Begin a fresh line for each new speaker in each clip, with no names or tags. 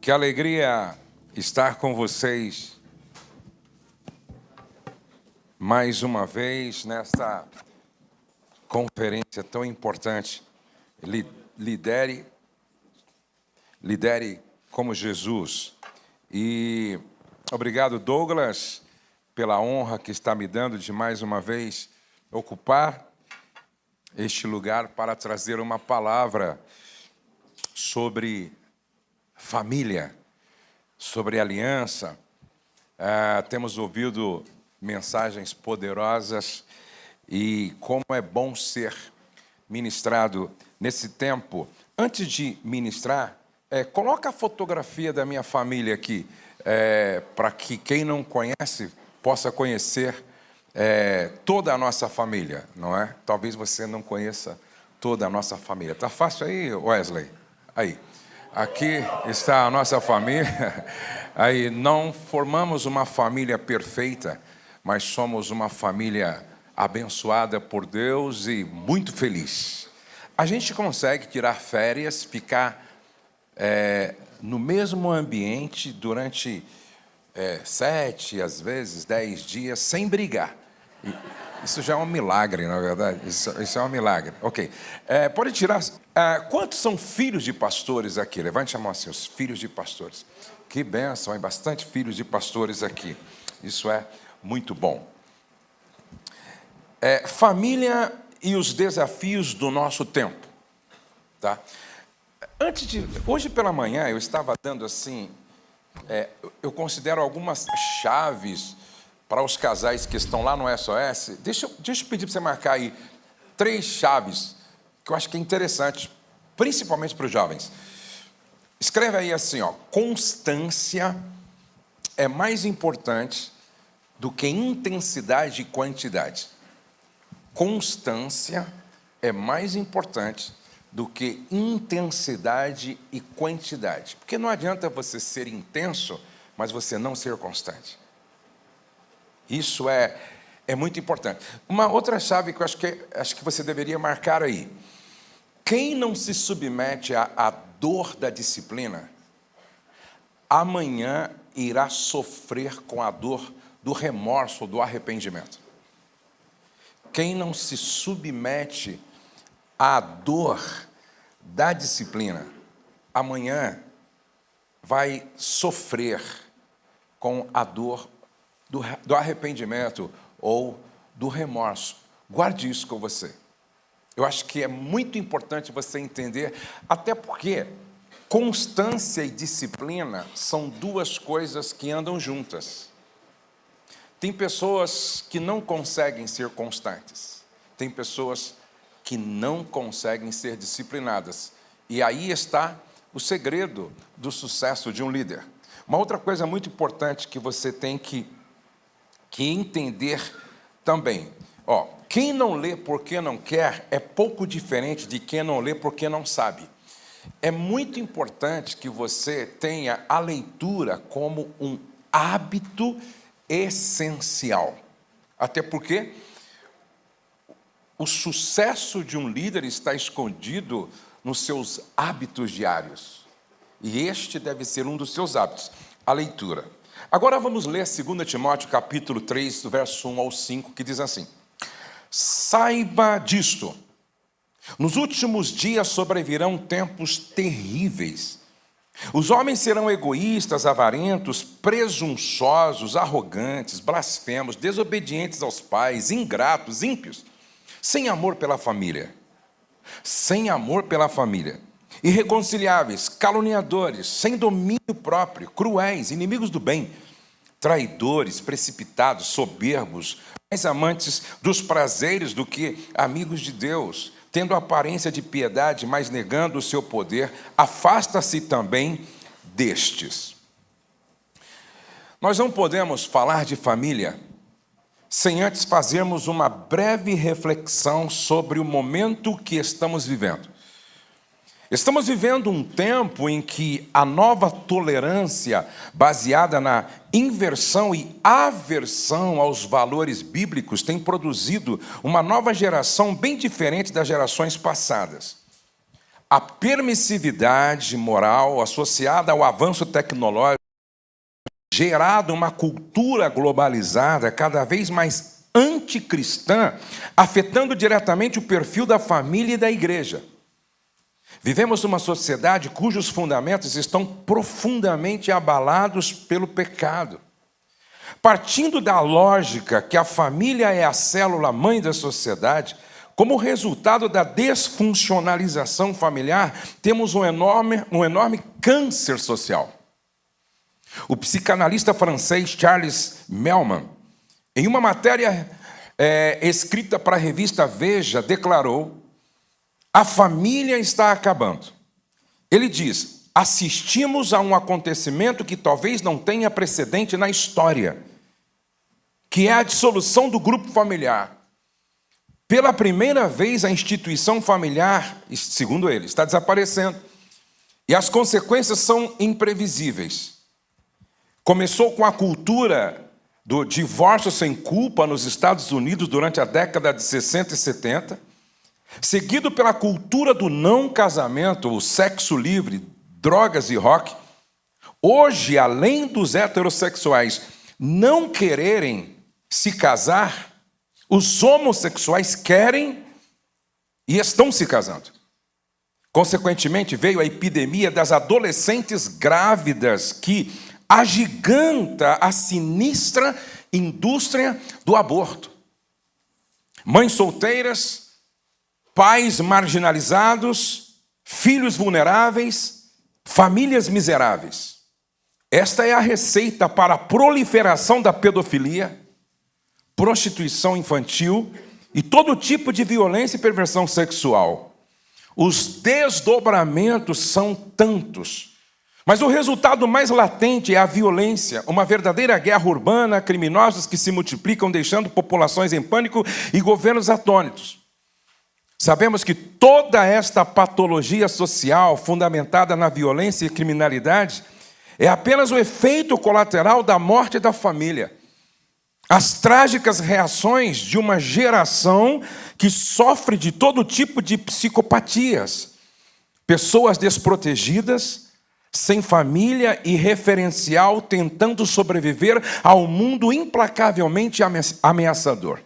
Que alegria estar com vocês mais uma vez nesta conferência tão importante. Lidere como Jesus. E obrigado, Douglas, pela honra que está me dando de mais uma vez ocupar este lugar para trazer uma palavra sobre família, sobre aliança. Temos ouvido mensagens poderosas e como é bom ser ministrado nesse tempo. Antes de ministrar, coloca a fotografia da minha família aqui, para que quem não conhece possa conhecer toda a nossa família, não é? Talvez você não conheça toda a nossa família. Tá fácil aí, Wesley? Aí. Aqui está a nossa família. Aí não formamos uma família perfeita, mas somos uma família abençoada por Deus e muito feliz. A gente consegue tirar férias, ficar no mesmo ambiente durante 7, às vezes 10 dias, sem brigar. Isso já é um milagre, na verdade. Isso é um milagre. Ok. Pode tirar. Quantos são filhos de pastores aqui? Levante a mão assim, os filhos de pastores. Que bênção, hein? Bastante filhos de pastores aqui. Isso é muito bom. Família e os desafios do nosso tempo. Tá? Hoje pela manhã, eu estava dando assim... eu considero algumas chaves para os casais que estão lá no SOS. Deixa eu pedir para você marcar aí 3 chaves que eu acho que é interessante, principalmente para os jovens. Escreve aí assim, ó: constância é mais importante do que intensidade e quantidade. Constância é mais importante do que intensidade e quantidade. Porque não adianta você ser intenso, mas você não ser constante. Isso é muito importante. Uma outra chave que eu acho que você deveria marcar aí. Quem não se submete à dor da disciplina, amanhã irá sofrer com a dor do remorso, do arrependimento. Quem não se submete à dor da disciplina, amanhã vai sofrer com a dor do arrependimento ou do remorso. Guarde isso com você. Eu acho que é muito importante você entender, até porque constância e disciplina são 2 coisas que andam juntas. Tem pessoas que não conseguem ser constantes. Tem pessoas que não conseguem ser disciplinadas. E aí está o segredo do sucesso de um líder. Uma outra coisa muito importante que você tem que entender também. Quem não lê porque não quer é pouco diferente de quem não lê porque não sabe. É muito importante que você tenha a leitura como um hábito essencial. Até porque o sucesso de um líder está escondido nos seus hábitos diários. E este deve ser um dos seus hábitos, a leitura. Agora vamos ler 2 Timóteo, capítulo 3, do verso 1 ao 5, que diz assim: saiba disto, nos últimos dias sobrevirão tempos terríveis. Os homens serão egoístas, avarentos, presunçosos, arrogantes, blasfemos, desobedientes aos pais, ingratos, ímpios, sem amor pela família, irreconciliáveis, caluniadores, sem domínio próprio, cruéis, inimigos do bem, traidores, precipitados, soberbos, mais amantes dos prazeres do que amigos de Deus, tendo aparência de piedade, mas negando o seu poder. Afasta-se também destes. Nós não podemos falar de família sem antes fazermos uma breve reflexão sobre o momento que estamos vivendo. Estamos vivendo um tempo em que a nova tolerância, baseada na inversão e aversão aos valores bíblicos, tem produzido uma nova geração bem diferente das gerações passadas. a permissividade moral associada ao avanço tecnológico gerado uma cultura globalizada cada vez mais anticristã, afetando diretamente o perfil da família e da igreja. Vivemos numa sociedade cujos fundamentos estão profundamente abalados pelo pecado. Partindo da lógica que a família é a célula mãe da sociedade, como resultado da desfuncionalização familiar, temos um enorme câncer social. O psicanalista francês Charles Melman, em uma matéria escrita para a revista Veja, declarou: a família está acabando. Ele diz: assistimos a um acontecimento que talvez não tenha precedente na história, que é a dissolução do grupo familiar. Pela primeira vez, a instituição familiar, segundo ele, está desaparecendo. E as consequências são imprevisíveis. Começou com a cultura do divórcio sem culpa nos Estados Unidos durante a década de 60 e 70, seguido pela cultura do não casamento, o sexo livre, drogas e rock. Hoje, além dos heterossexuais não quererem se casar, os homossexuais querem e estão se casando. Consequentemente, veio a epidemia das adolescentes grávidas, que agiganta a sinistra indústria do aborto. Mães solteiras, pais marginalizados, filhos vulneráveis, famílias miseráveis. Esta é a receita para a proliferação da pedofilia, prostituição infantil e todo tipo de violência e perversão sexual. Os desdobramentos são tantos, mas o resultado mais latente é a violência, uma verdadeira guerra urbana, criminosos que se multiplicam, deixando populações em pânico e governos atônitos. Sabemos que toda esta patologia social, fundamentada na violência e criminalidade, é apenas o efeito colateral da morte da família. As trágicas reações de uma geração que sofre de todo tipo de psicopatias. Pessoas desprotegidas, sem família e referencial, tentando sobreviver ao mundo implacavelmente ameaçador.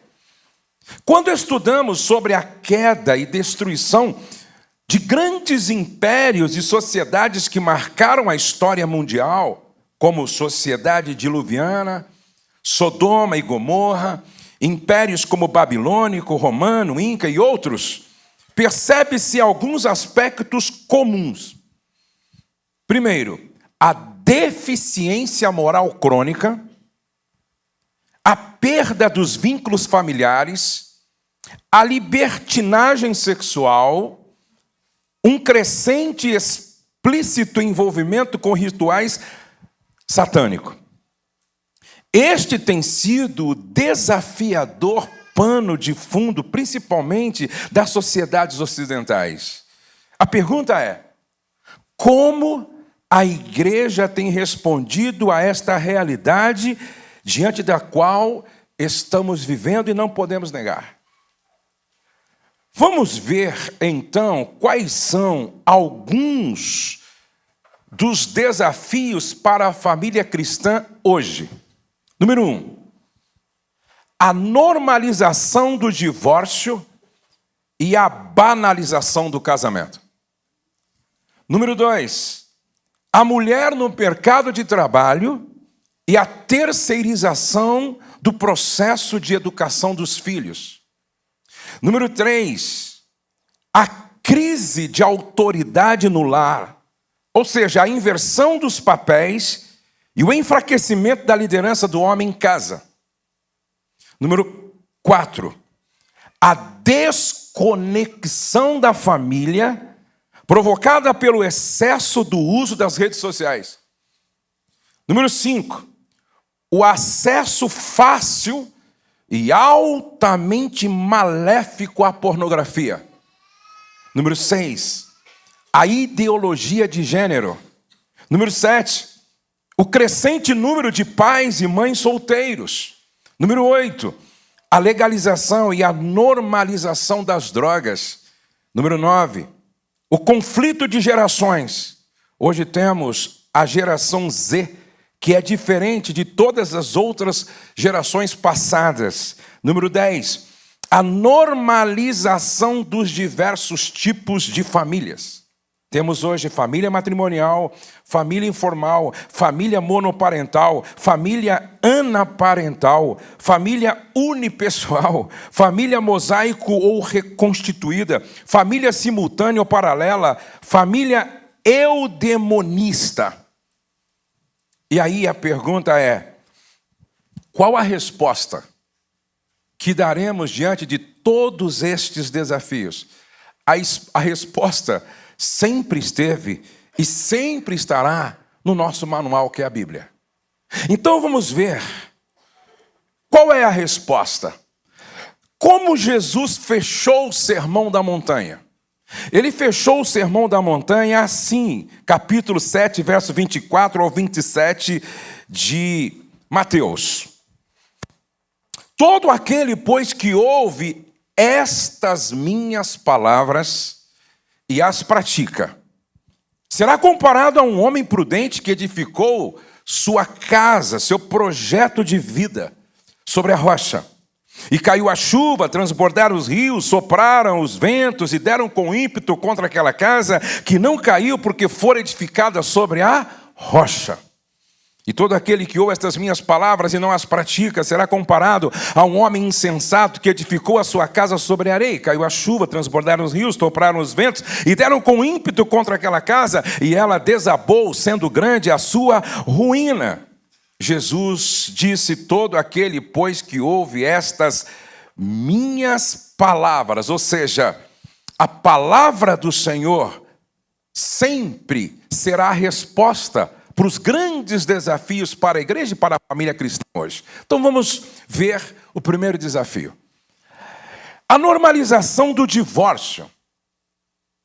Quando estudamos sobre a queda e destruição de grandes impérios e sociedades que marcaram a história mundial, como sociedade diluviana, Sodoma e Gomorra, impérios como babilônico, romano, inca e outros, percebe-se alguns aspectos comuns. Primeiro, a deficiência moral crônica, a perda dos vínculos familiares, a libertinagem sexual, um crescente e explícito envolvimento com rituais satânicos. Este tem sido o desafiador pano de fundo, principalmente das sociedades ocidentais. A pergunta é: como a igreja tem respondido a esta realidade diante da qual estamos vivendo e não podemos negar? Vamos ver, então, quais são alguns dos desafios para a família cristã hoje. Número 1, a normalização do divórcio e a banalização do casamento. Número 2, a mulher no mercado de trabalho e a terceirização do processo de educação dos filhos. Número 3, a crise de autoridade no lar, ou seja, a inversão dos papéis e o enfraquecimento da liderança do homem em casa. Número 4, a desconexão da família provocada pelo excesso do uso das redes sociais. Número 5, o acesso fácil e altamente maléfico à pornografia. Número 6, a ideologia de gênero. Número 7, o crescente número de pais e mães solteiros. Número 8, a legalização e a normalização das drogas. Número 9, O conflito de gerações. Hoje temos a geração Z, que é diferente de todas as outras gerações passadas. Número 10, a normalização dos diversos tipos de famílias. Temos hoje família matrimonial, família informal, família monoparental, família anaparental, família unipessoal, família mosaico ou reconstituída, família simultânea ou paralela, família eudemonista. E aí a pergunta é: qual a resposta que daremos diante de todos estes desafios? A resposta sempre esteve e sempre estará no nosso manual, que é a Bíblia. Então vamos ver qual é a resposta. Como Jesus fechou o Sermão da Montanha? Ele fechou o Sermão da Montanha assim, capítulo 7, verso 24 ao 27 de Mateus. Todo aquele, pois, que ouve estas minhas palavras e as pratica, será comparado a um homem prudente que edificou sua casa, seu projeto de vida, sobre a rocha. E caiu a chuva, transbordaram os rios, sopraram os ventos e deram com ímpeto contra aquela casa, que não caiu porque fora edificada sobre a rocha. E todo aquele que ouve estas minhas palavras e não as pratica será comparado a um homem insensato que edificou a sua casa sobre a areia. Caiu a chuva, transbordaram os rios, sopraram os ventos e deram com ímpeto contra aquela casa, e ela desabou, sendo grande a sua ruína. Jesus disse: todo aquele, pois, que ouve estas minhas palavras, ou seja, a palavra do Senhor, sempre será a resposta para os grandes desafios para a igreja e para a família cristã hoje. Então vamos ver o primeiro desafio. A normalização do divórcio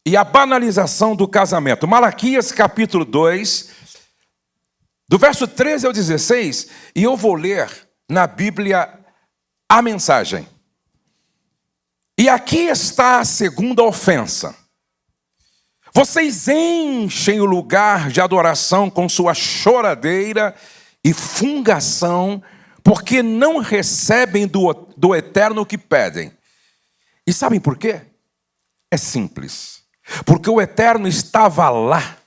e a banalização do casamento. Malaquias capítulo 2, do verso 13 ao 16, e eu vou ler na Bíblia a mensagem. E aqui está a segunda ofensa. Vocês enchem o lugar de adoração com sua choradeira e fungação, porque não recebem do Eterno o que pedem. E sabem por quê? É simples. Porque o Eterno estava lá,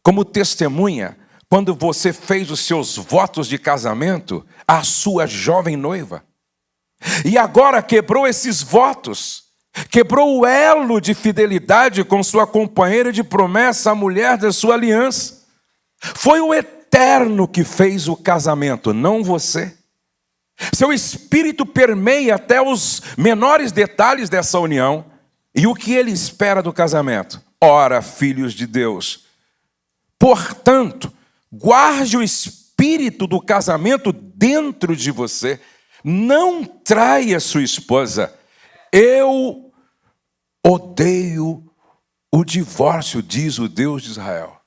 como testemunha, quando você fez os seus votos de casamento à sua jovem noiva. E agora quebrou esses votos. Quebrou o elo de fidelidade com sua companheira de promessa, a mulher da sua aliança. Foi o Eterno que fez o casamento, não você. Seu espírito permeia até os menores detalhes dessa união. E o que ele espera do casamento? Ora, filhos de Deus, portanto, guarde o espírito do casamento dentro de você. Não traia sua esposa. Eu odeio o divórcio, diz o Deus de Israel.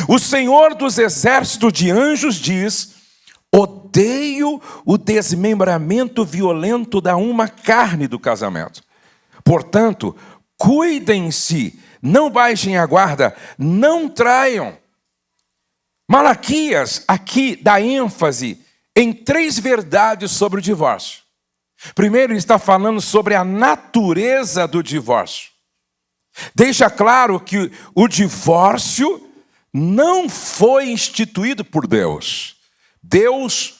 O Senhor dos exércitos de anjos diz: odeio o desmembramento violento da uma carne do casamento. Portanto, cuidem-se, não baixem a guarda, não traiam. Malaquias aqui dá ênfase em 3 verdades sobre o divórcio. Primeiro, ele está falando sobre a natureza do divórcio. Deixa claro que o divórcio não foi instituído por Deus. Deus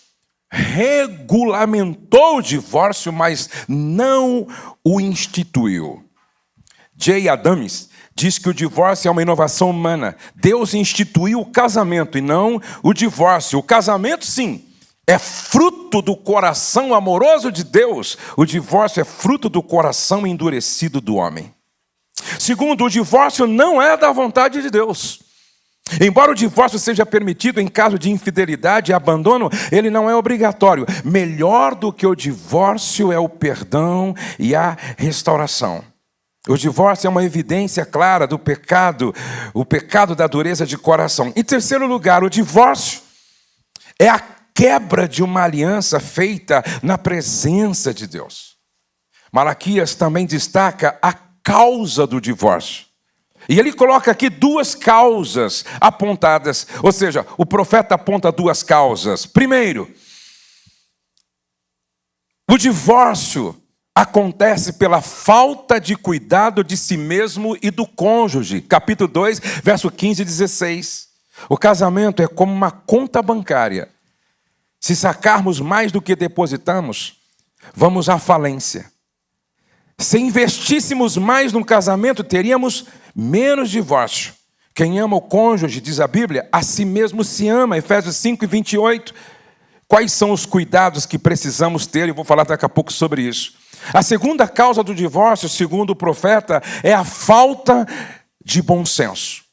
regulamentou o divórcio, mas não o instituiu. J. Adams diz que o divórcio é uma inovação humana. Deus instituiu o casamento e não o divórcio. O casamento, sim, é fruto do coração amoroso de Deus. O divórcio é fruto do coração endurecido do homem. Segundo, o divórcio não é da vontade de Deus. Embora o divórcio seja permitido em caso de infidelidade e abandono, ele não é obrigatório. Melhor do que o divórcio é o perdão e a restauração. O divórcio é uma evidência clara do pecado, o pecado da dureza de coração. Em terceiro lugar, o divórcio é a quebra de uma aliança feita na presença de Deus. Malaquias também destaca a causa do divórcio. E ele coloca aqui duas causas apontadas, ou seja, o profeta aponta duas causas. Primeiro, o divórcio acontece pela falta de cuidado de si mesmo e do cônjuge. Capítulo 2, verso 15 e 16. O casamento é como uma conta bancária. Se sacarmos mais do que depositamos, vamos à falência. Se investíssemos mais no casamento, teríamos menos divórcio. Quem ama o cônjuge, diz a Bíblia, a si mesmo se ama. Efésios 5 e 28. Quais são os cuidados que precisamos ter? Eu vou falar daqui a pouco sobre isso. A segunda causa do divórcio, segundo o profeta, é a falta de bom senso.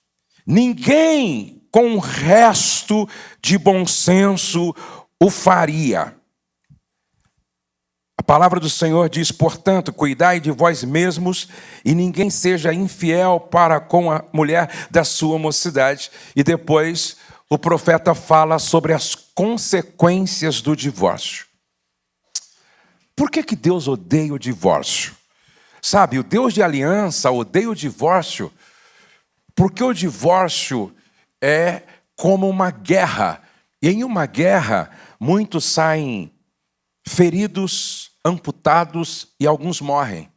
Ninguém com o resto de bom senso o faria. A palavra do Senhor diz, portanto, cuidai de vós mesmos e ninguém seja infiel para com a mulher da sua mocidade. E depois o profeta fala sobre as consequências do divórcio. Por que Deus odeia o divórcio? Sabe, o Deus de aliança odeia o divórcio porque o divórcio é como uma guerra. E em uma guerra, muitos saem feridos, amputados e alguns morrem.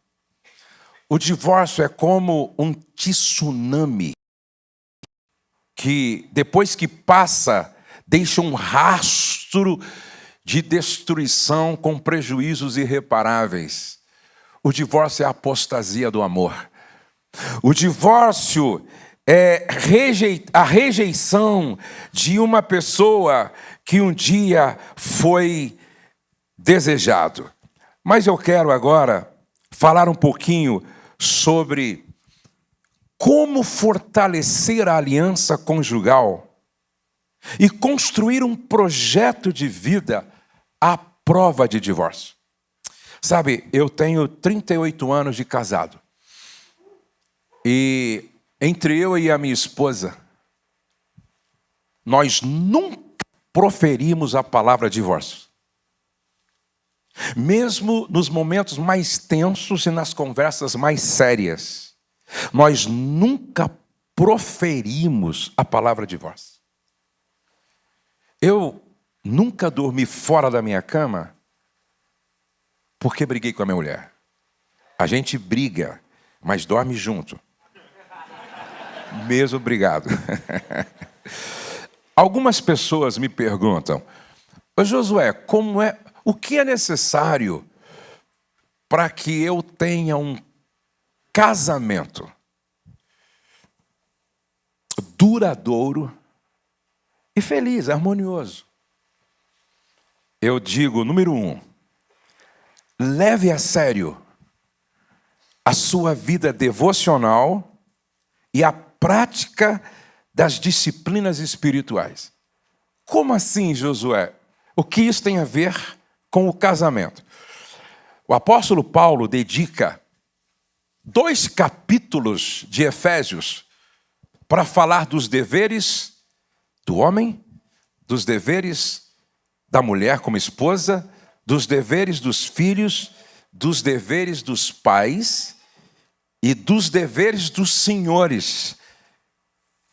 O divórcio é como um tsunami que, depois que passa, deixa um rastro de destruição com prejuízos irreparáveis. O divórcio é a apostasia do amor. O divórcio é a rejeição de uma pessoa que um dia foi desejado. Mas eu quero agora falar um pouquinho sobre como fortalecer a aliança conjugal e construir um projeto de vida à prova de divórcio. Sabe, eu tenho 38 anos de casado. E entre eu e a minha esposa, nós nunca proferimos a palavra divórcio. Mesmo nos momentos mais tensos e nas conversas mais sérias, nós nunca proferimos a palavra divórcio. Eu nunca dormi fora da minha cama porque briguei com a minha mulher. A gente briga, mas dorme junto. Mesmo brigado. Algumas pessoas me perguntam, Josué, o que é necessário para que eu tenha um casamento duradouro e feliz, harmonioso? Eu digo, número 1, leve a sério a sua vida devocional e a prática das disciplinas espirituais. Como assim, Josué? O que isso tem a ver com o casamento? O apóstolo Paulo dedica 2 capítulos de Efésios para falar dos deveres do homem, dos deveres da mulher como esposa, dos deveres dos filhos, dos deveres dos pais e dos deveres dos senhores,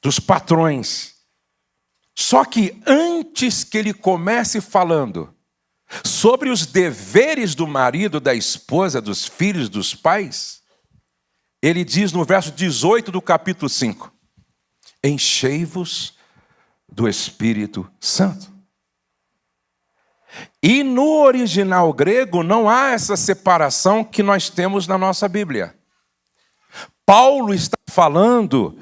dos patrões. Só que antes que ele comece falando sobre os deveres do marido, da esposa, dos filhos, dos pais, ele diz no verso 18 do capítulo 5, enchei-vos do Espírito Santo. E no original grego não há essa separação que nós temos na nossa Bíblia. Paulo está falando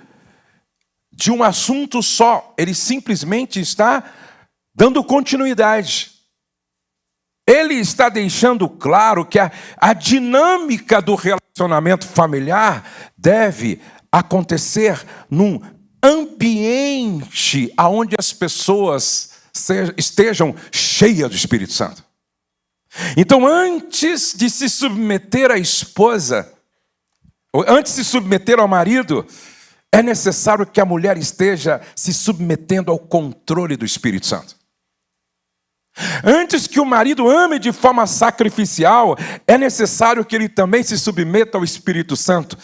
de um assunto só, ele simplesmente está dando continuidade. Ele está deixando claro que a dinâmica do relacionamento familiar deve acontecer num ambiente onde as pessoas estejam cheias do Espírito Santo. Então, antes de se submeter à esposa, ou antes de se submeter ao marido, é necessário que a mulher esteja se submetendo ao controle do Espírito Santo. Antes que o marido ame de forma sacrificial, é necessário que ele também se submeta ao Espírito Santo.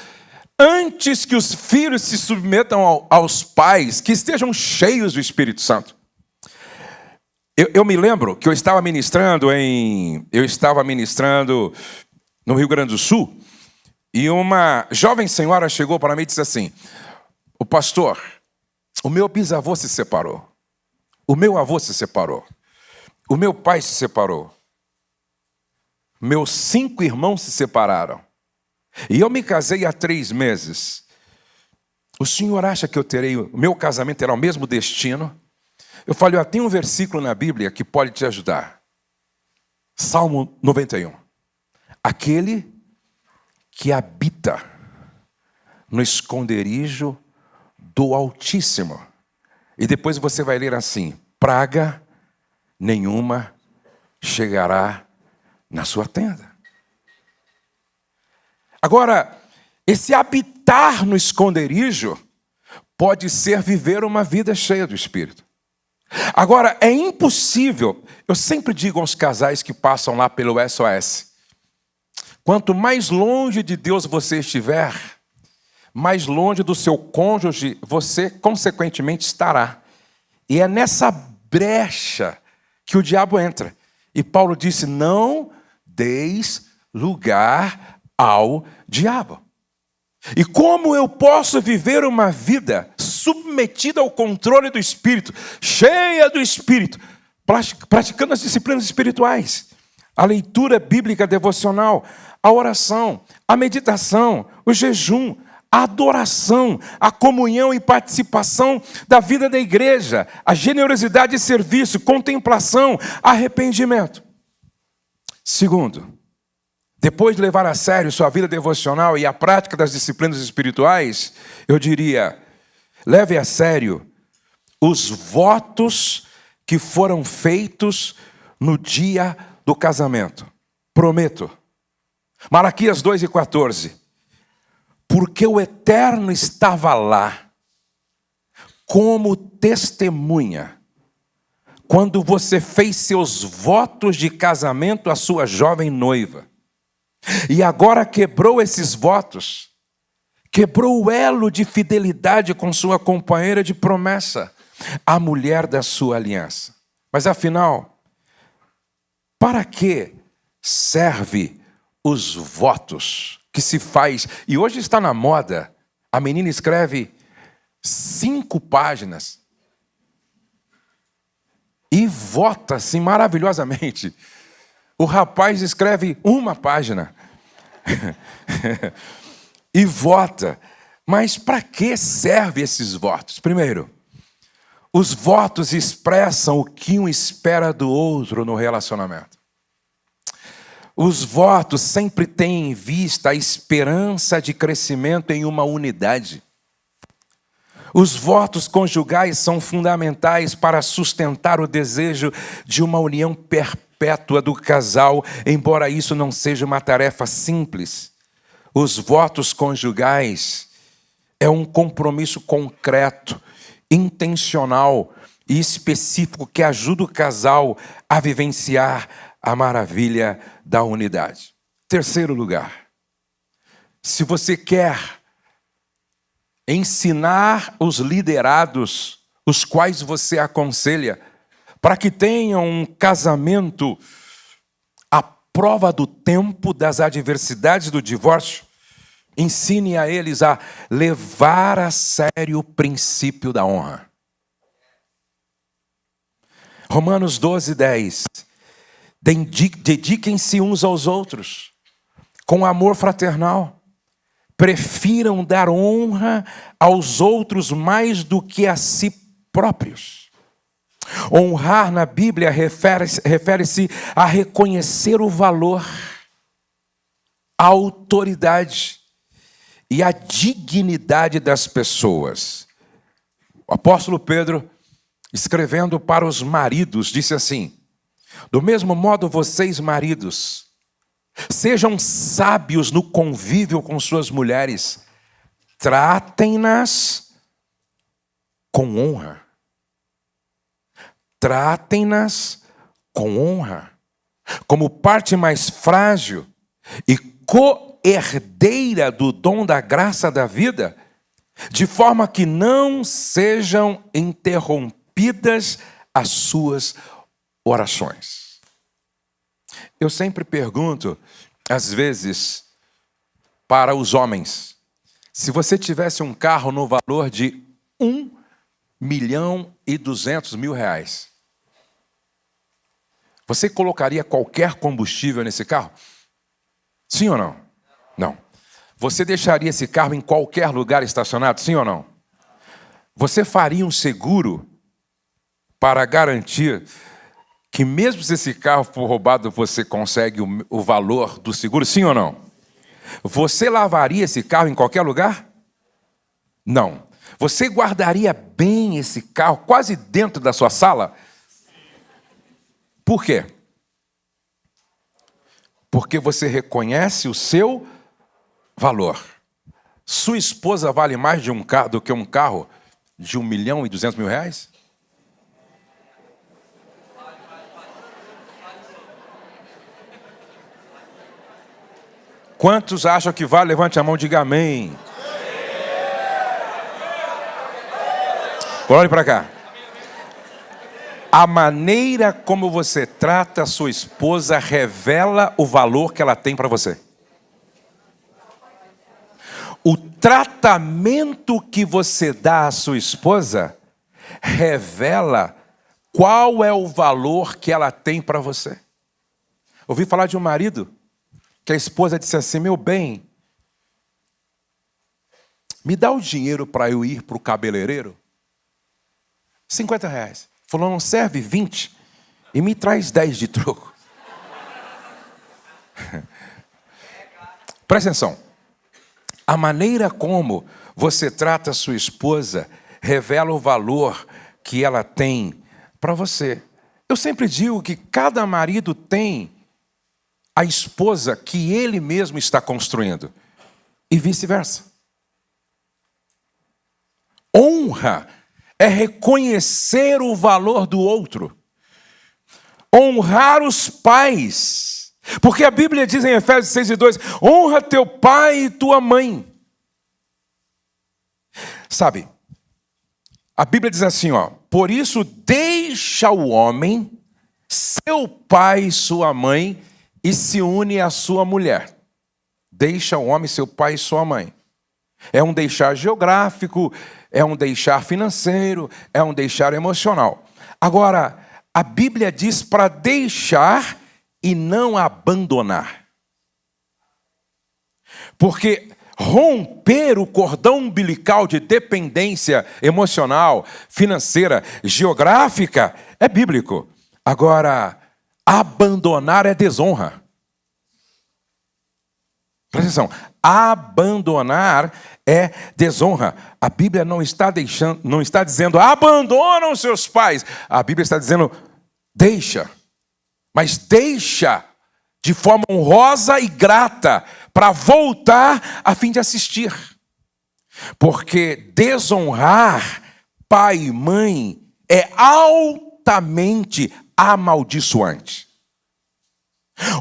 Antes que os filhos se submetam aos pais, que estejam cheios do Espírito Santo. Eu me lembro que eu estava ministrando no Rio Grande do Sul, e uma jovem senhora chegou para mim e disse assim: o pastor, o meu bisavô se separou, o meu avô se separou, o meu pai se separou, meus 5 irmãos se separaram, e eu me casei há 3 meses. O senhor acha que o meu casamento terá o mesmo destino? Eu falei: tem um versículo na Bíblia que pode te ajudar. Salmo 91. Aquele que habita no esconderijo do Altíssimo. E depois você vai ler assim: praga nenhuma chegará na sua tenda. Agora, esse habitar no esconderijo pode ser viver uma vida cheia do Espírito. Agora, é impossível, eu sempre digo aos casais que passam lá pelo SOS, quanto mais longe de Deus você estiver, mais longe do seu cônjuge você, consequentemente, estará. E é nessa brecha que o diabo entra. E Paulo disse: não deis lugar ao diabo. E como eu posso viver uma vida submetida ao controle do Espírito, cheia do Espírito, praticando as disciplinas espirituais, a leitura bíblica devocional, a oração, a meditação, o jejum, a adoração, a comunhão e participação da vida da igreja, a generosidade e serviço, contemplação, arrependimento. Segundo, depois de levar a sério sua vida devocional e a prática das disciplinas espirituais, eu diria: leve a sério os votos que foram feitos no dia do casamento. Prometo. Malaquias 2:14. Porque o Eterno estava lá, como testemunha, quando você fez seus votos de casamento à sua jovem noiva. E agora quebrou esses votos, quebrou o elo de fidelidade com sua companheira de promessa, a mulher da sua aliança. Mas afinal, para que serve os votos que se faz? E hoje está na moda, a menina escreve 5 páginas e vota assim maravilhosamente. O rapaz escreve 1 página e vota. Mas para que servem esses votos? Primeiro, os votos expressam o que um espera do outro no relacionamento. Os votos sempre têm em vista a esperança de crescimento em uma unidade. Os votos conjugais são fundamentais para sustentar o desejo de uma união perpétua do casal, embora isso não seja uma tarefa simples. Os votos conjugais é um compromisso concreto, intencional e específico que ajuda o casal a vivenciar a maravilha da unidade. Terceiro lugar, se você quer ensinar os liderados, os quais você aconselha, para que tenham um casamento à prova do tempo das adversidades do divórcio, ensine a eles a levar a sério o princípio da honra. Romanos 12:10. Dediquem-se uns aos outros com amor fraternal. Prefiram dar honra aos outros mais do que a si próprios. Honrar na Bíblia refere-se a reconhecer o valor, a autoridade e a dignidade das pessoas. O apóstolo Pedro, escrevendo para os maridos, disse assim: do mesmo modo, vocês, maridos, sejam sábios no convívio com suas mulheres, tratem-nas com honra. Tratem-nas com honra, como parte mais frágil e co-herdeira do dom da graça da vida, de forma que não sejam interrompidas as suas orações. Eu sempre pergunto, às vezes, para os homens, se você tivesse um carro no valor de R$1.200.000, você colocaria qualquer combustível nesse carro? Sim ou não? Não. Você deixaria esse carro em qualquer lugar estacionado? Sim ou não? Você faria um seguro para garantir que mesmo se esse carro for roubado, você consegue o valor do seguro? Sim ou não? Você lavaria esse carro em qualquer lugar? Não. Você guardaria bem esse carro quase dentro da sua sala? Por quê? Porque você reconhece o seu valor. Sua esposa vale mais do que um carro de R$1.200.000? Quantos acham que vale? Levante a mão e diga amém. Olhe para cá. A maneira como você trata a sua esposa revela o valor que ela tem para você. O tratamento que você dá à sua esposa revela qual é o valor que ela tem para você. Ouvi falar de um marido que a esposa disse assim: meu bem, me dá o dinheiro para eu ir para o cabeleireiro? R$50. Falou, não serve 20 e me traz 10 de troco. Presta atenção. A maneira como você trata a sua esposa revela o valor que ela tem para você. Eu sempre digo que cada marido tem a esposa que ele mesmo está construindo. E vice-versa. Honra é reconhecer o valor do outro. Honrar os pais. Porque a Bíblia diz em Efésios 6:2, honra teu pai e tua mãe. Sabe, a Bíblia diz assim, por isso deixa o homem, seu pai e sua mãe, e se une à sua mulher. Deixa o homem, seu pai e sua mãe. É um deixar geográfico, é um deixar financeiro, é um deixar emocional. Agora, a Bíblia diz para deixar e não abandonar. Porque romper o cordão umbilical de dependência emocional, financeira, geográfica é bíblico. Agora, abandonar é desonra. Presta atenção. Abandonar é desonra. A Bíblia não está dizendo abandonam seus pais. A Bíblia está dizendo deixa. Mas deixa de forma honrosa e grata para voltar a fim de assistir. Porque desonrar pai e mãe é altamente amaldiçoante.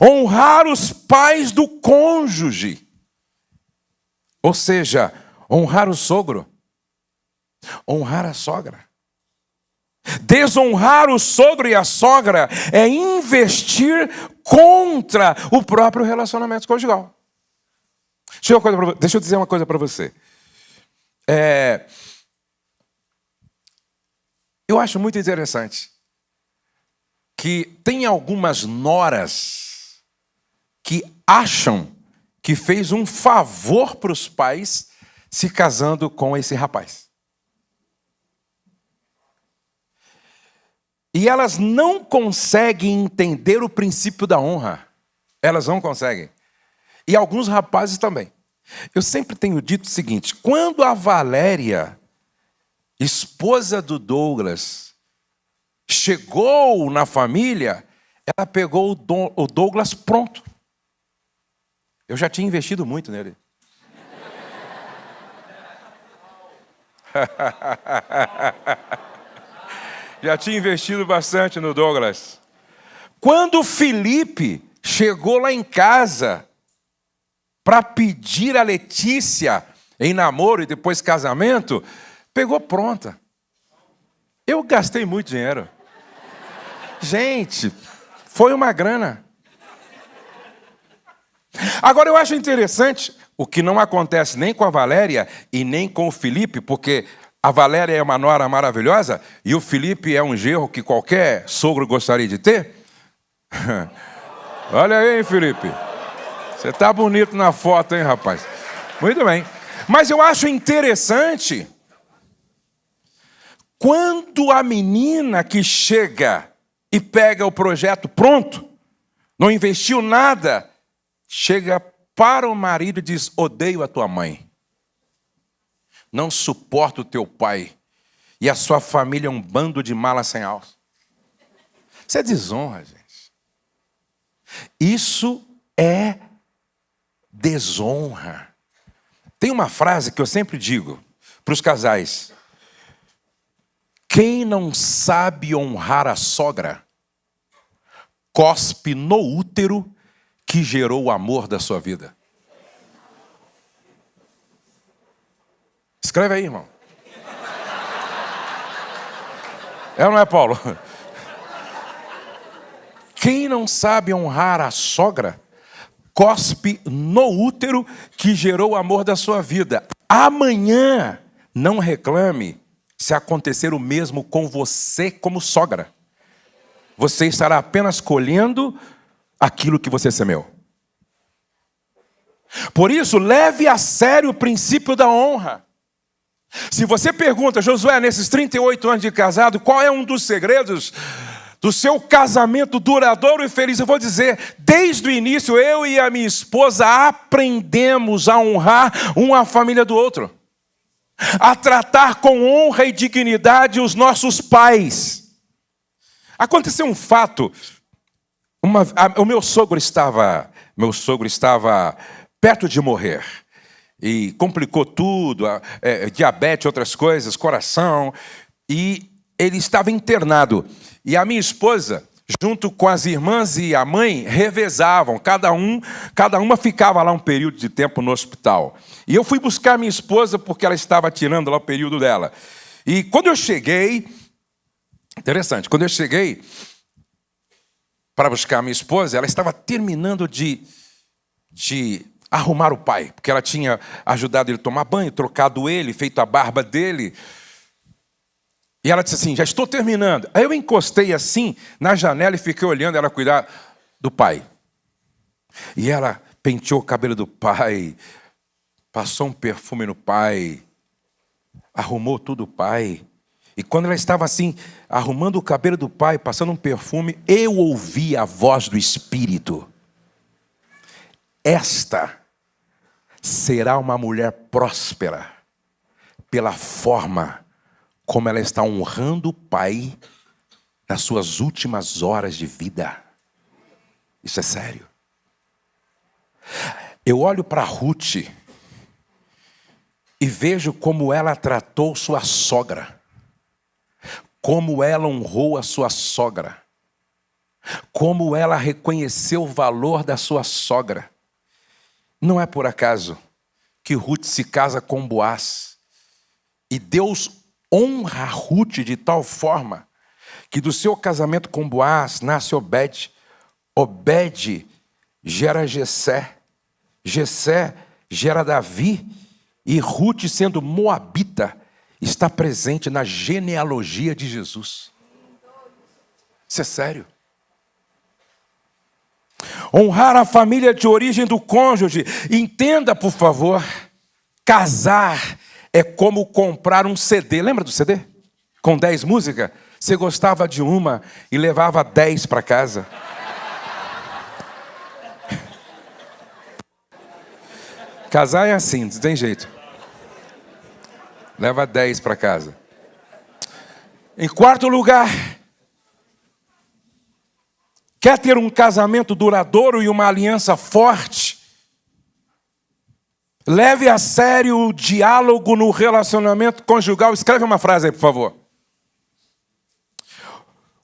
Honrar os pais do cônjuge. Ou seja, honrar o sogro. Honrar a sogra. Desonrar o sogro e a sogra é investir contra o próprio relacionamento conjugal. Deixa eu dizer uma coisa para você. Eu acho muito interessante que tem algumas noras que acham que fez um favor para os pais se casando com esse rapaz. E elas não conseguem entender o princípio da honra. Elas não conseguem. E alguns rapazes também. Eu sempre tenho dito o seguinte, quando a Valéria, esposa do Douglas, chegou na família, ela pegou o Douglas pronto. Eu já tinha investido muito nele. Já tinha investido bastante no Douglas. Quando o Felipe chegou lá em casa, para pedir a Letícia em namoro e depois casamento, pegou pronta. Eu gastei muito dinheiro. Gente, foi uma grana. Agora eu acho interessante o que não acontece nem com a Valéria e nem com o Felipe, porque a Valéria é uma nora maravilhosa e o Felipe é um genro que qualquer sogro gostaria de ter. Olha aí, hein, Felipe. Você tá bonito na foto, hein, rapaz? Muito bem. Mas eu acho interessante quando a menina que chega e pega o projeto pronto, não investiu nada, chega para o marido e diz: odeio a tua mãe, não suporto o teu pai, e a sua família é um bando de mala sem alça. Isso é desonra, gente. Isso é desonra. Tem uma frase que eu sempre digo para os casais: quem não sabe honrar a sogra, cospe no útero que gerou o amor da sua vida. Escreve aí, irmão. É ou não é, Paulo? Quem não sabe honrar a sogra, cospe no útero que gerou o amor da sua vida. Amanhã, não reclame se acontecer o mesmo com você como sogra. Você estará apenas colhendo aquilo que você semeou. Por isso, leve a sério o princípio da honra. Se você pergunta, Josué, nesses 38 anos de casado, qual é um dos segredos do seu casamento duradouro e feliz? Eu vou dizer, desde o início, eu e a minha esposa aprendemos a honrar uma família do outro, a tratar com honra e dignidade os nossos pais. Aconteceu um fato. O meu sogro estava perto de morrer. E complicou tudo, diabetes, outras coisas, coração. E ele estava internado. E a minha esposa, junto com as irmãs e a mãe, revezavam. Cada uma ficava lá um período de tempo no hospital. E eu fui buscar a minha esposa porque ela estava tirando lá o período dela. E quando eu cheguei... Interessante, quando eu cheguei para buscar a minha esposa, ela estava terminando de arrumar o pai, porque ela tinha ajudado ele a tomar banho, trocado ele, feito a barba dele. E ela disse assim: já estou terminando. Aí eu encostei assim na janela e fiquei olhando ela cuidar do pai. E ela penteou o cabelo do pai, passou um perfume no pai, arrumou tudo o pai. E quando ela estava assim, arrumando o cabelo do pai, passando um perfume, eu ouvi a voz do Espírito: esta será uma mulher próspera, pela forma como ela está honrando o pai nas suas últimas horas de vida. Isso é sério. Eu olho para Ruth e vejo como ela tratou sua sogra, como ela honrou a sua sogra, como ela reconheceu o valor da sua sogra. Não é por acaso que Ruth se casa com Boaz. E Deus honra Ruth de tal forma que do seu casamento com Boaz nasce Obed. Obed gera Jessé. Jessé gera Davi. E Ruth, sendo moabita, está presente na genealogia de Jesus. Isso é sério. Honrar a família de origem do cônjuge. Entenda, por favor, casar é como comprar um CD. Lembra do CD? Com 10 músicas? Você gostava de uma e levava 10 para casa. Casar é assim, não tem jeito. Leva 10 para casa. Em quarto lugar, quer ter um casamento duradouro e uma aliança forte? Leve a sério o diálogo no relacionamento conjugal. Escreve uma frase aí, por favor.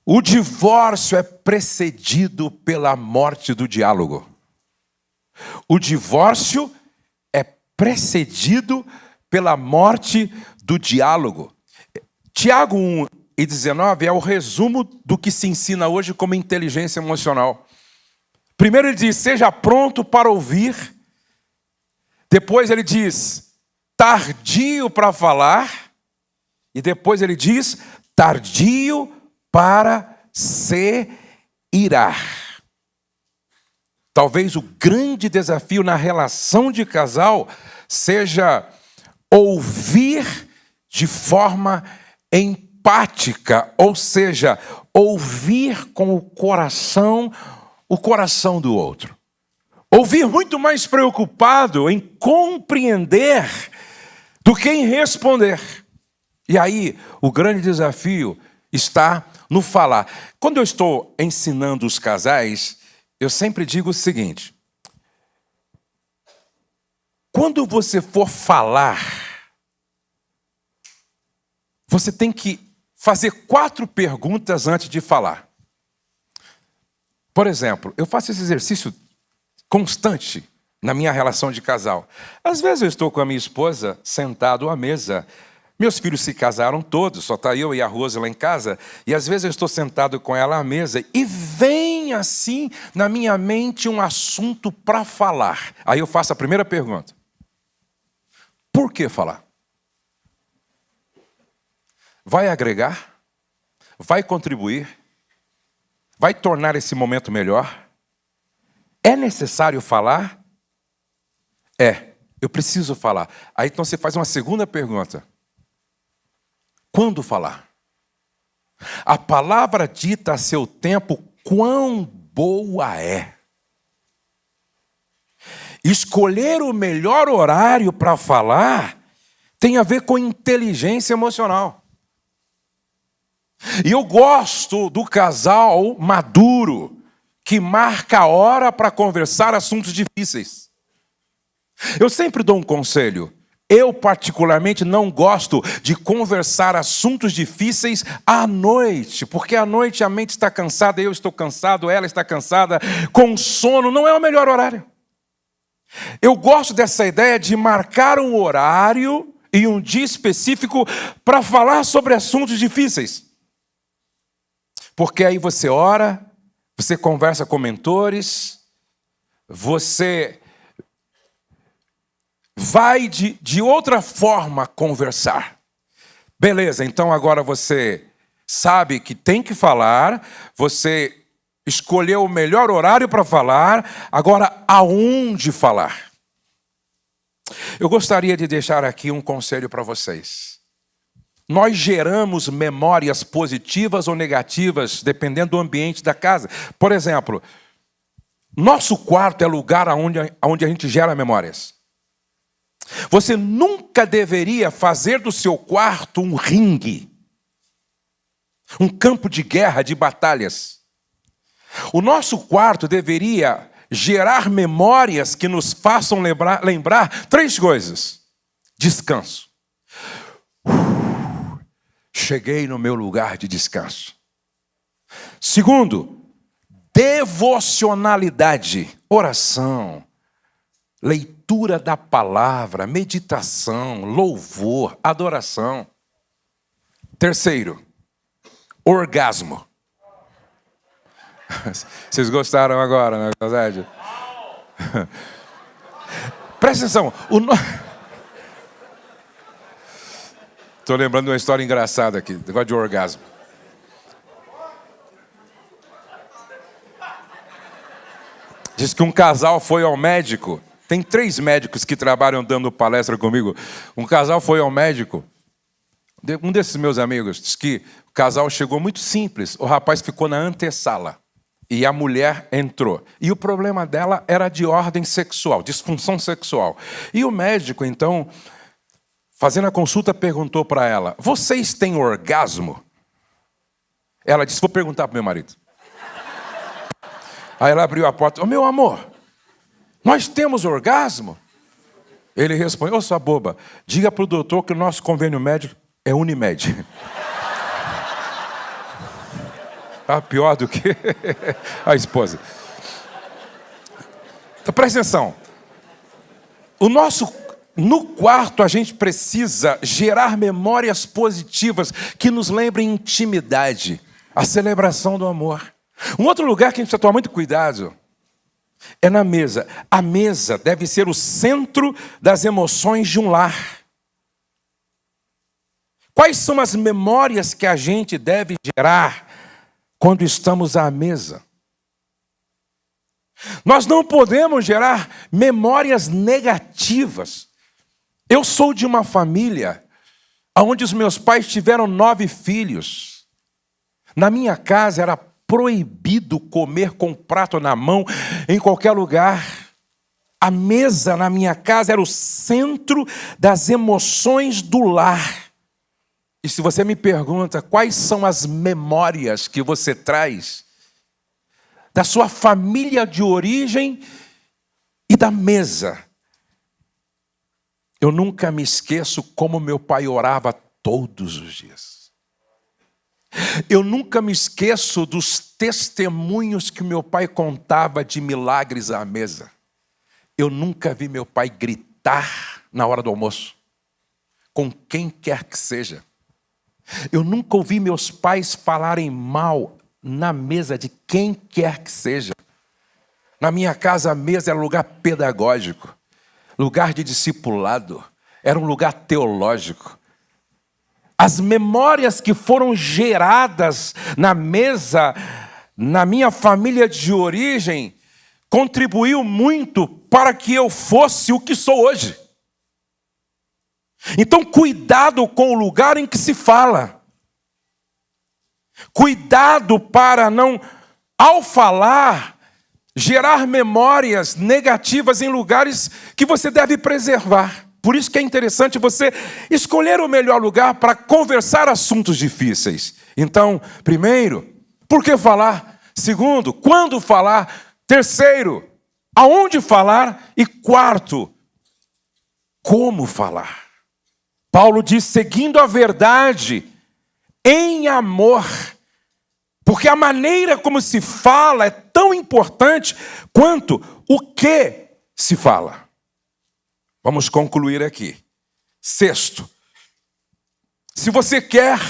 O divórcio é precedido pela morte do diálogo. o divórcio é precedido pela morte do diálogo. Tiago 1:19 é o resumo do que se ensina hoje como inteligência emocional. Primeiro ele diz, seja pronto para ouvir. Depois ele diz, tardio para falar. E depois ele diz, tardio para se irar. Talvez o grande desafio na relação de casal seja ouvir de forma empática, ou seja, ouvir com o coração do outro. Ouvir muito mais preocupado em compreender do que em responder. E aí, o grande desafio está no falar. Quando eu estou ensinando os casais, eu sempre digo o seguinte: quando você for falar, você tem que fazer 4 perguntas antes de falar. Por exemplo, eu faço esse exercício constante na minha relação de casal. Às vezes eu estou com a minha esposa sentado à mesa. Meus filhos se casaram todos, só está eu e a Rose lá em casa. E às vezes eu estou sentado com ela à mesa e vem assim na minha mente um assunto para falar. Aí eu faço a primeira pergunta. Por que falar? Vai agregar? Vai contribuir? Vai tornar esse momento melhor? É necessário falar? Eu preciso falar. Aí então você faz uma segunda pergunta. Quando falar? A palavra dita a seu tempo, quão boa é. Escolher o melhor horário para falar tem a ver com inteligência emocional. E eu gosto do casal maduro, que marca a hora para conversar assuntos difíceis. Eu sempre dou um conselho. Eu, particularmente, não gosto de conversar assuntos difíceis à noite, porque à noite a mente está cansada, eu estou cansado, ela está cansada, com sono, não é o melhor horário. Eu gosto dessa ideia de marcar um horário e um dia específico para falar sobre assuntos difíceis. Porque aí você ora, você conversa com mentores, você vai de outra forma conversar. Beleza, então agora você sabe que tem que falar, você escolheu o melhor horário para falar, agora aonde falar? Eu gostaria de deixar aqui um conselho para vocês. Nós geramos memórias positivas ou negativas, dependendo do ambiente da casa. Por exemplo, nosso quarto é lugar onde a gente gera memórias. Você nunca deveria fazer do seu quarto um ringue, um campo de guerra, de batalhas. O nosso quarto deveria gerar memórias que nos façam lembrar 3 coisas. Descanso. Cheguei no meu lugar de descanso. Segundo, devocionalidade, oração, leitura da palavra, meditação, louvor, adoração. Terceiro, orgasmo. Vocês gostaram agora, não é verdade? Presta atenção. Estou lembrando de uma história engraçada aqui, negócio de orgasmo. Diz que um casal foi ao médico. Tem 3 médicos que trabalham dando palestra comigo. Um casal foi ao médico. Um desses meus amigos diz que o casal chegou muito simples. O rapaz ficou na antessala. E a mulher entrou. E o problema dela era de ordem sexual, disfunção sexual. E o médico, então, fazendo a consulta, perguntou para ela: vocês têm orgasmo? Ela disse: vou perguntar para o meu marido. Aí ela abriu a porta: meu amor, nós temos orgasmo? Ele respondeu: sua boba, diga para o doutor que o nosso convênio médico é Unimed. Pior do que a esposa. Então, presta atenção. No quarto, a gente precisa gerar memórias positivas que nos lembrem intimidade, a celebração do amor. Um outro lugar que a gente precisa tomar muito cuidado é na mesa. A mesa deve ser o centro das emoções de um lar. Quais são as memórias que a gente deve gerar quando estamos à mesa? Nós não podemos gerar memórias negativas. Eu sou de uma família onde os meus pais tiveram 9 filhos. Na minha casa era proibido comer com o prato na mão em qualquer lugar. A mesa na minha casa era o centro das emoções do lar. E se você me pergunta quais são as memórias que você traz da sua família de origem e da mesa, eu nunca me esqueço como meu pai orava todos os dias. Eu nunca me esqueço dos testemunhos que meu pai contava de milagres à mesa. Eu nunca vi meu pai gritar na hora do almoço, com quem quer que seja. Eu nunca ouvi meus pais falarem mal na mesa de quem quer que seja. Na minha casa, a mesa era um lugar pedagógico, lugar de discipulado, era um lugar teológico. As memórias que foram geradas na mesa, na minha família de origem, contribuiu muito para que eu fosse o que sou hoje. Então, cuidado com o lugar em que se fala. Cuidado para não, ao falar, gerar memórias negativas em lugares que você deve preservar. Por isso que é interessante você escolher o melhor lugar para conversar assuntos difíceis. Então, primeiro, por que falar? Segundo, quando falar? Terceiro, aonde falar? E quarto, como falar? Paulo diz, seguindo a verdade em amor, porque a maneira como se fala é tão importante quanto o que se fala. Vamos concluir aqui. Sexto, se você quer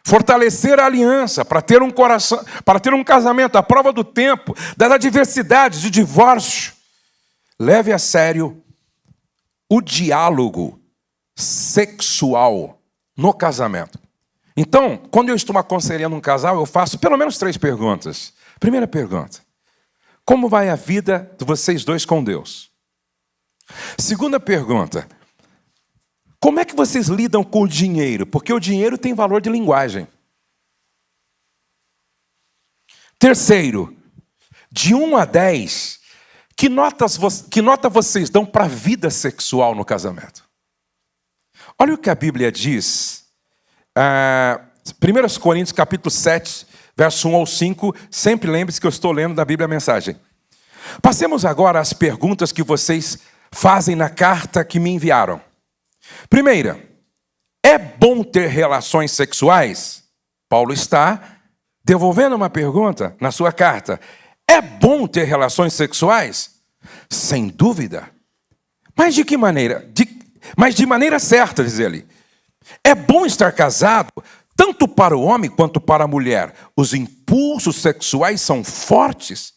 fortalecer a aliança para ter um coração, para ter um casamento à prova do tempo, das adversidades de divórcio, leve a sério o diálogo sexual no casamento. Então, quando eu estou aconselhando um casal, eu faço pelo menos 3 perguntas. Primeira pergunta: como vai a vida de vocês dois com Deus? Segunda pergunta: como é que vocês lidam com o dinheiro? Porque o dinheiro tem valor de linguagem. Terceiro, de 1 a 10, que nota vocês dão para a vida sexual no casamento? Olha o que a Bíblia diz. 1 Coríntios capítulo 7, verso 1 ao 5. Sempre lembre-se que eu estou lendo da Bíblia a Mensagem. Passemos agora às perguntas que vocês fazem na carta que me enviaram. Primeira, é bom ter relações sexuais? Paulo está devolvendo uma pergunta na sua carta. É bom ter relações sexuais? Sem dúvida. Mas de que maneira? Mas de maneira certa, diz ele. É bom estar casado, tanto para o homem quanto para a mulher. Os impulsos sexuais são fortes,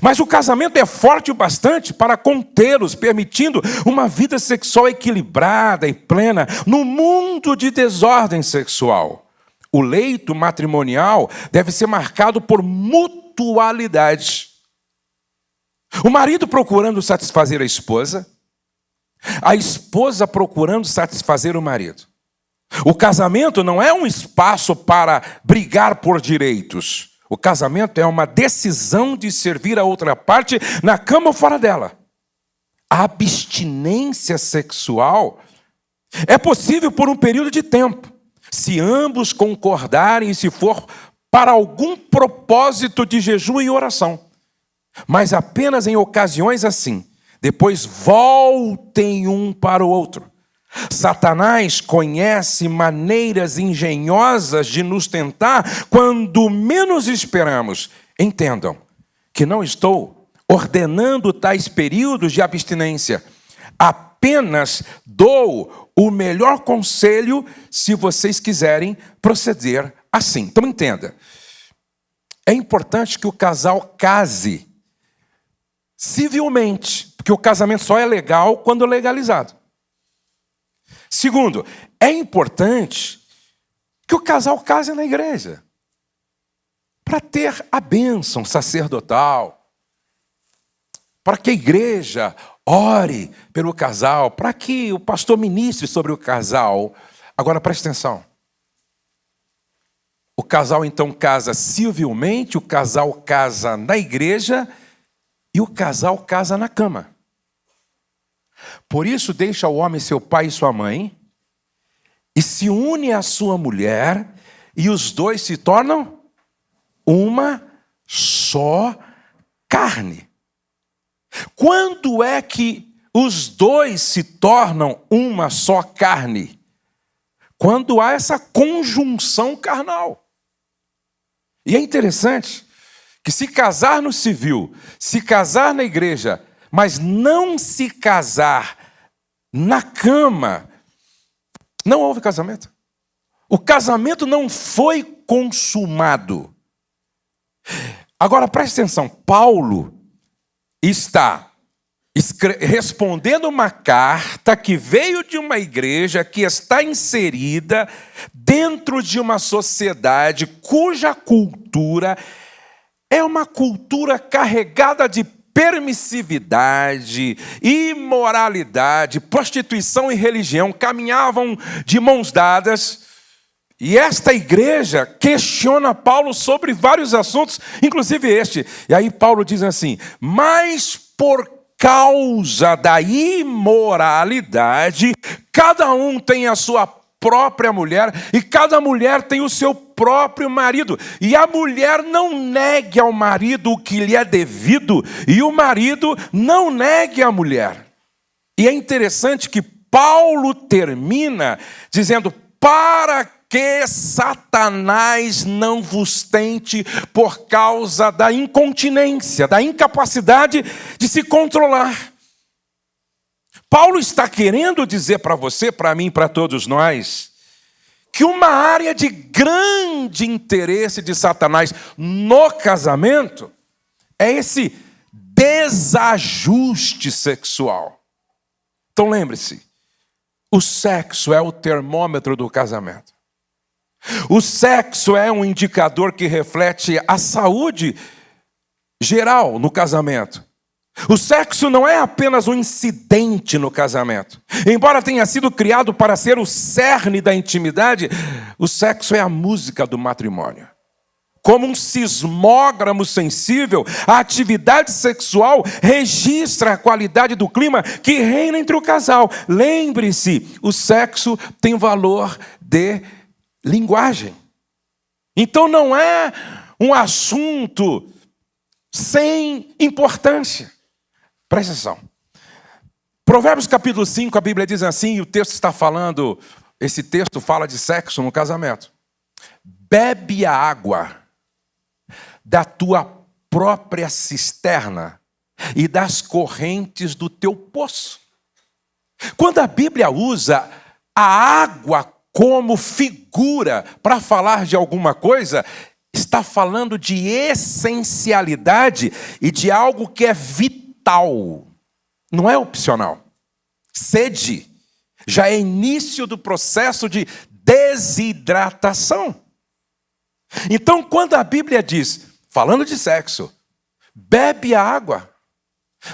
mas o casamento é forte o bastante para contê-los, permitindo uma vida sexual equilibrada e plena no mundo de desordem sexual. O leito matrimonial deve ser marcado por mutualidade. O marido procurando satisfazer a esposa procurando satisfazer o marido. O casamento não é um espaço para brigar por direitos. O casamento é uma decisão de servir a outra parte na cama ou fora dela. A abstinência sexual é possível por um período de tempo, se ambos concordarem e se for para algum propósito de jejum e oração. Mas apenas em ocasiões assim. Depois voltem um para o outro. Satanás conhece maneiras engenhosas de nos tentar quando menos esperamos. Entendam que não estou ordenando tais períodos de abstinência. Apenas dou o melhor conselho se vocês quiserem proceder assim. Então entenda, é importante que o casal case civilmente, porque o casamento só é legal quando legalizado. Segundo, é importante que o casal case na igreja, para ter a bênção sacerdotal, para que a igreja ore pelo casal, para que o pastor ministre sobre o casal. Agora preste atenção. O casal então casa civilmente, o casal casa na igreja e o casal casa na cama. Por isso deixa o homem seu pai e sua mãe e se une à sua mulher e os dois se tornam uma só carne. Quando é que os dois se tornam uma só carne? Quando há essa conjunção carnal. E é interessante que se casar no civil, se casar na igreja, mas não se casar na cama, não houve casamento. O casamento não foi consumado. Agora preste atenção, Paulo está respondendo uma carta que veio de uma igreja que está inserida dentro de uma sociedade cuja cultura é uma cultura carregada de permissividade, imoralidade, prostituição e religião caminhavam de mãos dadas. E esta igreja questiona Paulo sobre vários assuntos, inclusive este. E aí Paulo diz assim: mas por causa da imoralidade, cada um tem a sua própria mulher e cada mulher tem o seu próprio marido. E a mulher não negue ao marido o que lhe é devido e o marido não negue à mulher. E é interessante que Paulo termina dizendo: para que Satanás não vos tente por causa da incontinência, da incapacidade de se controlar. Paulo está querendo dizer para você, para mim, para todos nós, que uma área de grande interesse de Satanás no casamento é esse desajuste sexual. Então lembre-se, o sexo é o termômetro do casamento. O sexo é um indicador que reflete a saúde geral no casamento. O sexo não é apenas um incidente no casamento. Embora tenha sido criado para ser o cerne da intimidade, o sexo é a música do matrimônio. Como um sismógrafo sensível, a atividade sexual registra a qualidade do clima que reina entre o casal. Lembre-se, o sexo tem valor de linguagem. Então não é um assunto sem importância. Presta atenção. Provérbios capítulo 5, a Bíblia diz assim, e o texto está falando, esse texto fala de sexo no casamento. Bebe a água da tua própria cisterna e das correntes do teu poço. Quando a Bíblia usa a água como figura para falar de alguma coisa, está falando de essencialidade e de algo que é vital, não é opcional. Sede já é início do processo de desidratação. Então, quando a Bíblia diz, falando de sexo, bebe a água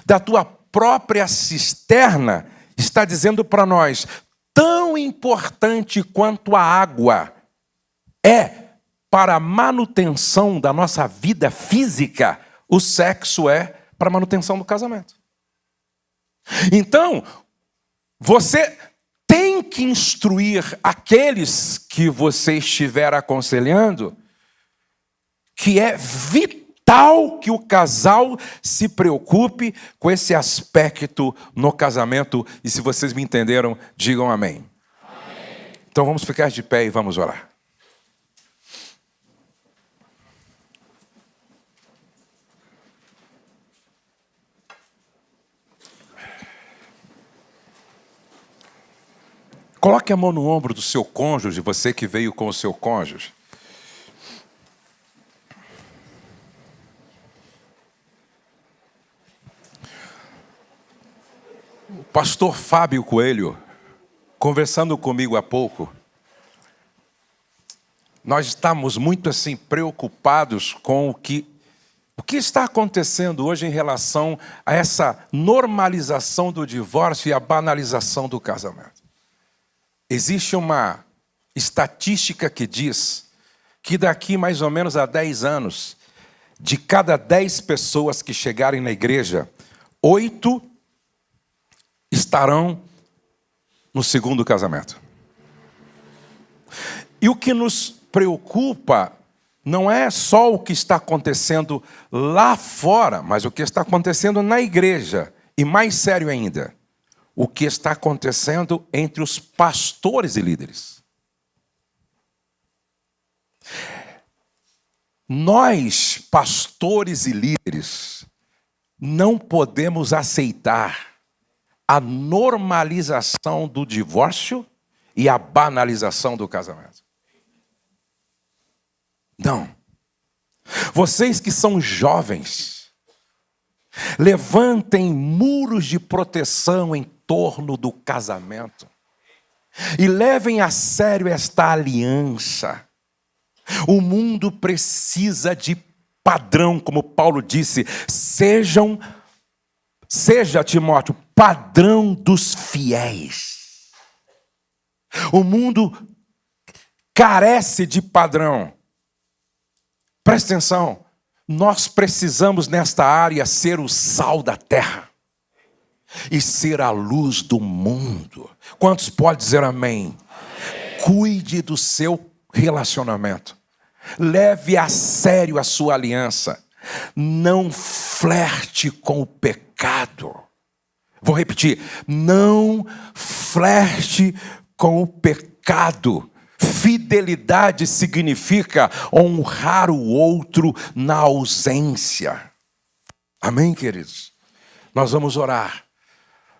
da tua própria cisterna, está dizendo para nós, tão importante quanto a água é para a manutenção da nossa vida física, o sexo é para a manutenção do casamento. Então, você tem que instruir aqueles que você estiver aconselhando que é vital que o casal se preocupe com esse aspecto no casamento. E se vocês me entenderam, digam amém. Amém. Então vamos ficar de pé e vamos orar. Coloque a mão no ombro do seu cônjuge, você que veio com o seu cônjuge. O pastor Fábio Coelho, conversando comigo há pouco, nós estamos muito assim preocupados com o que está acontecendo hoje em relação a essa normalização do divórcio e a banalização do casamento. Existe uma estatística que diz que daqui mais ou menos a 10 anos, de cada 10 pessoas que chegarem na igreja, 8 estarão no segundo casamento. E o que nos preocupa não é só o que está acontecendo lá fora, mas o que está acontecendo na igreja. E mais sério ainda, o que está acontecendo entre os pastores e líderes. Nós, pastores e líderes, não podemos aceitar a normalização do divórcio e a banalização do casamento. Não. Vocês que são jovens, levantem muros de proteção em torno do casamento e levem a sério esta aliança. O mundo precisa de padrão, como Paulo disse, seja, Timóteo, padrão dos fiéis. O mundo carece de padrão. Presta atenção, nós precisamos nesta área ser o sal da terra e ser a luz do mundo. Quantos podem dizer amém? Cuide do seu relacionamento. Leve a sério a sua aliança. Não flerte com o pecado. Vou repetir, não flerte com o pecado. Fidelidade significa honrar o outro na ausência. Amém, queridos? Nós vamos orar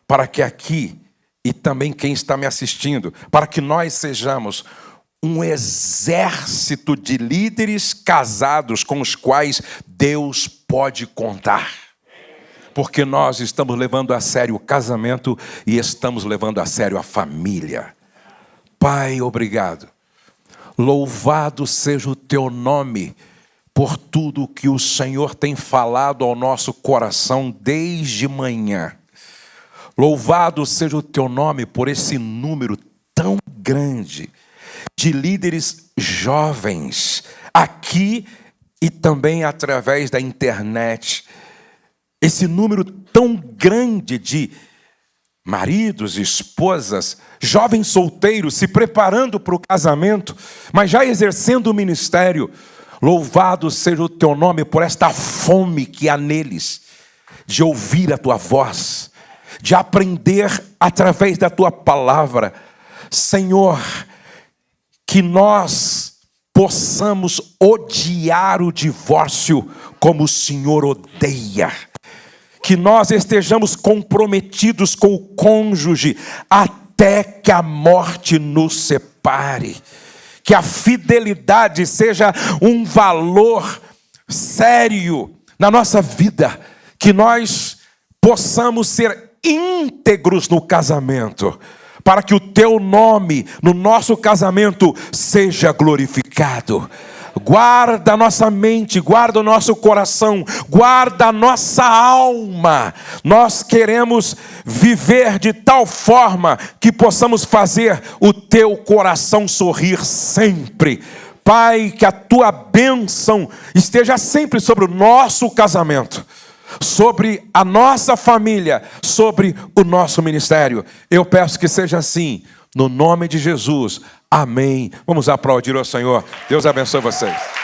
para que aqui, e também quem está me assistindo, para que nós sejamos um exército de líderes casados com os quais Deus pode contar. Porque nós estamos levando a sério o casamento e estamos levando a sério a família. Pai, obrigado. Louvado seja o teu nome por tudo que o Senhor tem falado ao nosso coração desde manhã. Louvado seja o teu nome por esse número tão grande de líderes jovens, aqui e também através da internet. Esse número tão grande de maridos, esposas, jovens solteiros se preparando para o casamento, mas já exercendo o ministério. Louvado seja o teu nome por esta fome que há neles, de ouvir a tua voz, de aprender através da tua palavra. Senhor, que nós possamos odiar o divórcio como o Senhor odeia. Que nós estejamos comprometidos com o cônjuge até que a morte nos separe. Que a fidelidade seja um valor sério na nossa vida. Que nós possamos ser íntegros no casamento, para que o teu nome no nosso casamento seja glorificado. Guarda a nossa mente, guarda o nosso coração, guarda a nossa alma. Nós queremos viver de tal forma que possamos fazer o teu coração sorrir sempre. Pai, que a tua bênção esteja sempre sobre o nosso casamento, sobre a nossa família, sobre o nosso ministério. Eu peço que seja assim, no nome de Jesus. Amém. Vamos aplaudir ao Senhor. Deus abençoe vocês.